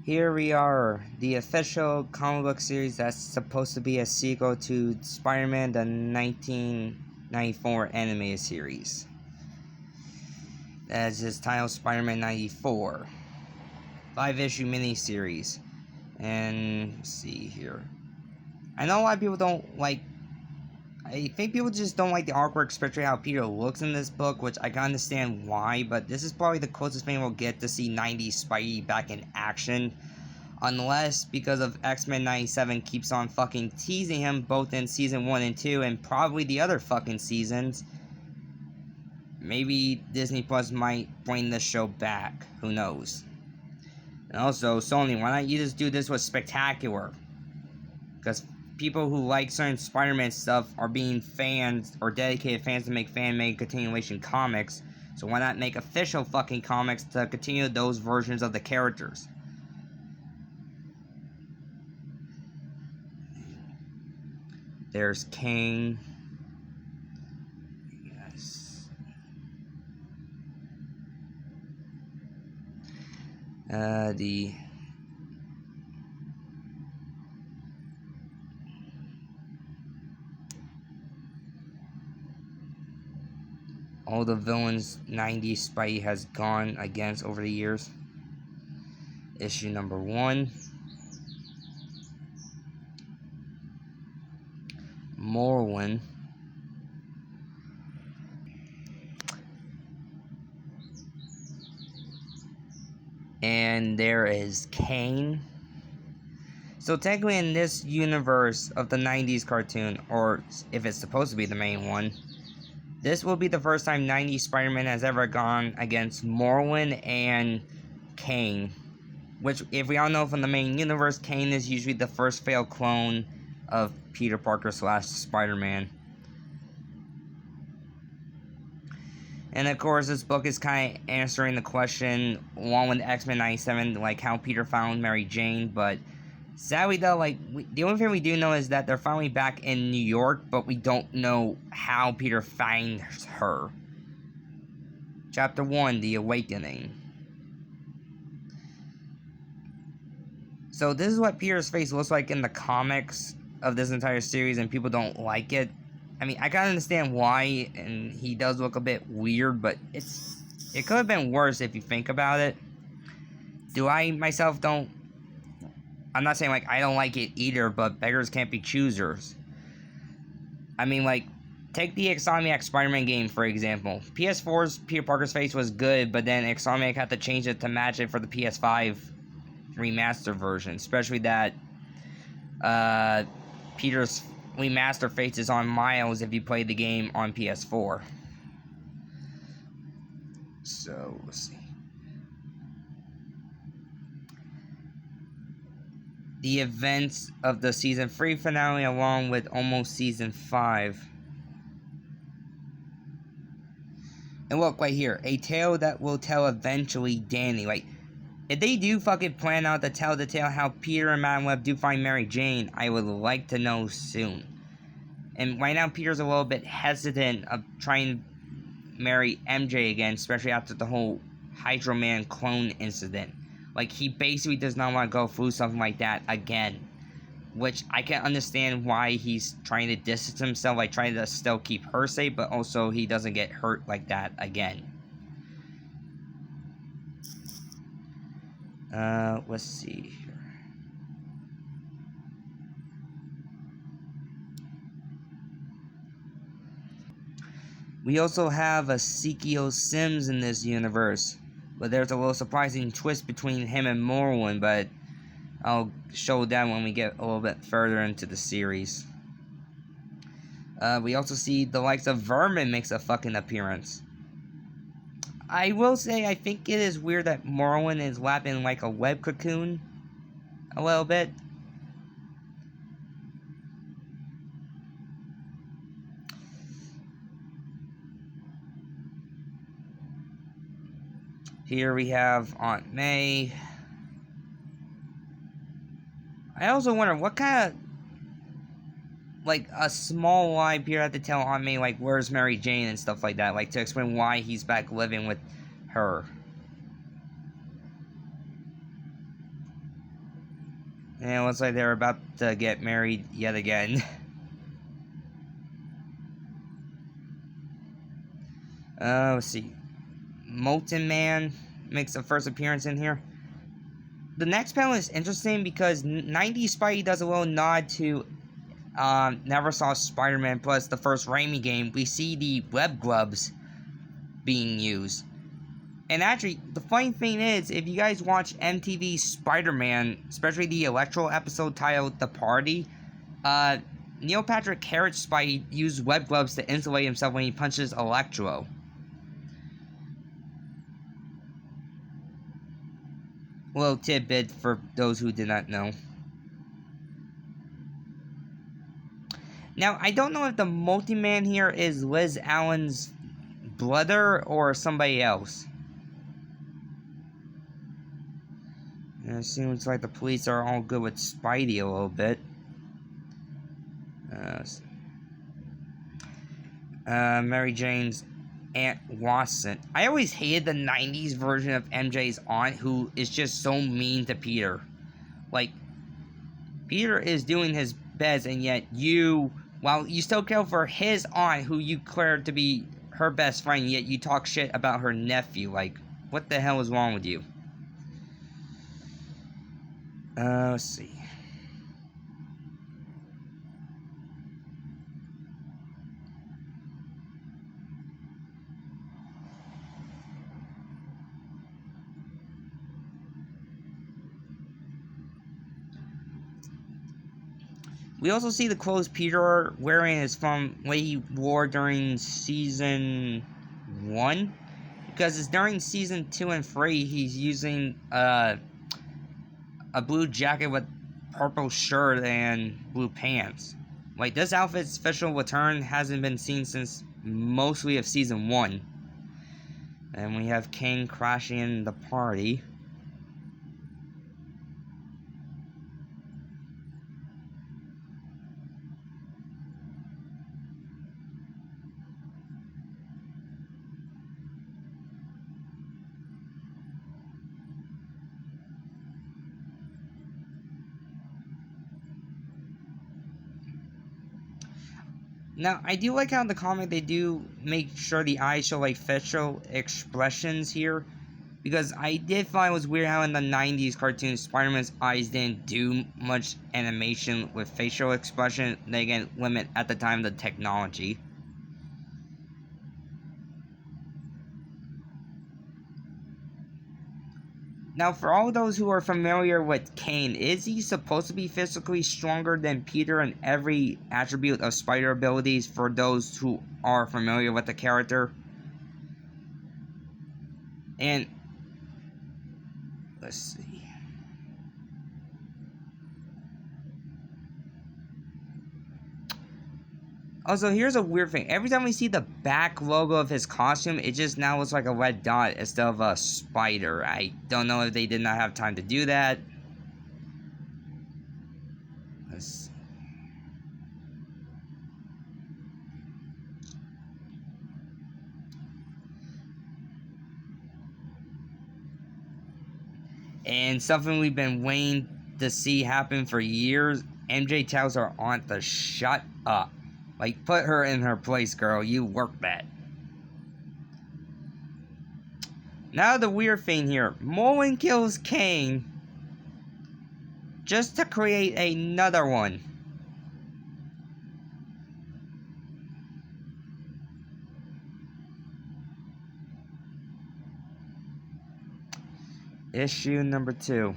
Here we are, the official comic book series that's supposed to be a sequel to Spider-Man, the 1994 animated series. That's its title, Spider-Man 94. 5-issue miniseries. And let's see here. I know a lot of people don't like. I think people just don't like the artwork, especially how Peter looks in this book, which I can understand why, but this is probably the closest thing we'll get to see 90s Spidey back in action. Unless, because of X-Men 97 keeps on fucking teasing him both in season 1 and 2, and probably the other fucking seasons. Maybe Disney Plus might bring this show back. Who knows? And also, Sony, why not you just do this with Spectacular? Because people who like certain Spider-Man stuff are being fans, or dedicated fans to make fan-made continuation comics. So why not make official fucking comics to continue those versions of the characters? There's Kang. Yes. All the villains 90s Spidey has gone against over the years. Issue number 1. Morlun. And there is Kane. So technically in this universe of the 90s cartoon, or if it's supposed to be the main one, this will be the first time 90s Spider-Man has ever gone against Morlun and Kane. Which, if we all know from the main universe, Kane is usually the first failed clone of Peter Parker / Spider-Man. And of course, this book is kind of answering the question, along with X-Men 97, like how Peter found Mary Jane. But sadly though, the only thing we do know is that they're finally back in New York, but we don't know how Peter finds her. Chapter 1, The Awakening. So this is what Peter's face looks like in the comics of this entire series, and people don't like it. I mean, I can understand why, and he does look a bit weird, but it could have been worse if you think about it. I myself don't... I'm not saying, I don't like it either, but beggars can't be choosers. I mean, take the Insomniac Spider-Man game, for example. PS4's Peter Parker's face was good, but then Insomniac had to change it to match it for the PS5 remaster version, especially that Peter's remaster face is on Miles if you play the game on PS4. So, let's see. The events of the season 3 finale along with almost season 5. And look right here, a tale that will tell eventually Danny. If they do fucking plan out to tell the tale how Peter and Madame Web do find Mary Jane, I would like to know soon. And right now, Peter's a little bit hesitant of trying to marry MJ again, especially after the whole Hydro Man clone incident. He basically does not want to go through something like that again. Which I can understand why he's trying to distance himself, trying to still keep her safe, but also he doesn't get hurt like that again. Let's see here. We also have Ezekiel Sims in this universe, but there's a little surprising twist between him and Morlun, but I'll show that when we get a little bit further into the series. We also see the likes of Vermin makes a fucking appearance. I will say, I think it is weird that Morlun is lapping a web cocoon a little bit. Here we have Aunt May. I also wonder what kind of a small lie Peter had to tell Aunt May, where's Mary Jane and stuff like that, to explain why he's back living with her. And it looks like they're about to get married yet again. Let's see. Molten Man makes a first appearance in here. The next panel is interesting because 90s Spidey does a little nod to Never Saw Spider-Man plus the first Raimi game. We see the web gloves being used. And actually, the funny thing is, if you guys watch MTV's Spider-Man, especially the Electro episode titled The Party, Neil Patrick Harris Spidey used web gloves to insulate himself when he punches Electro. A little tidbit for those who did not know. Now, I don't know if the Multi-Man here is Liz Allen's brother or somebody else. And it seems like the police are all good with Spidey a little bit. Mary Jane's Aunt Watson. I always hated the 90s version of MJ's aunt, who is just so mean to Peter. Like, Peter is doing his best, and yet while you still care for his aunt, who you declare to be her best friend, yet you talk shit about her nephew. Like, what the hell is wrong with you? Let's see. We also see the clothes Peter wearing is from what he wore during season 1. Because it's during season 2 and 3, he's using a blue jacket with purple shirt and blue pants. Like, this outfit's official return hasn't been seen since mostly of season 1. And we have Kane crashing in the party. Now, I do like how in the comic they do make sure the eyes show like facial expressions here. Because I did find it was weird how in the 90s cartoon, Spider-Man's eyes didn't do much animation with facial expression. They again limit at the time the technology. Now, for all those who are familiar with Kane, is he supposed to be physically stronger than Peter in every attribute of spider abilities for those who are familiar with the character? And let's see. Also, here's a weird thing. Every time we see the back logo of his costume, it just now looks like a red dot instead of a spider. I don't know if they did not have time to do that. Let's see. And something we've been waiting to see happen for years, MJ tells her aunt to shut up. Like, put her in her place, girl. You work that. Now the weird thing here. Mullen kills Kane just to create another one. Issue number 2.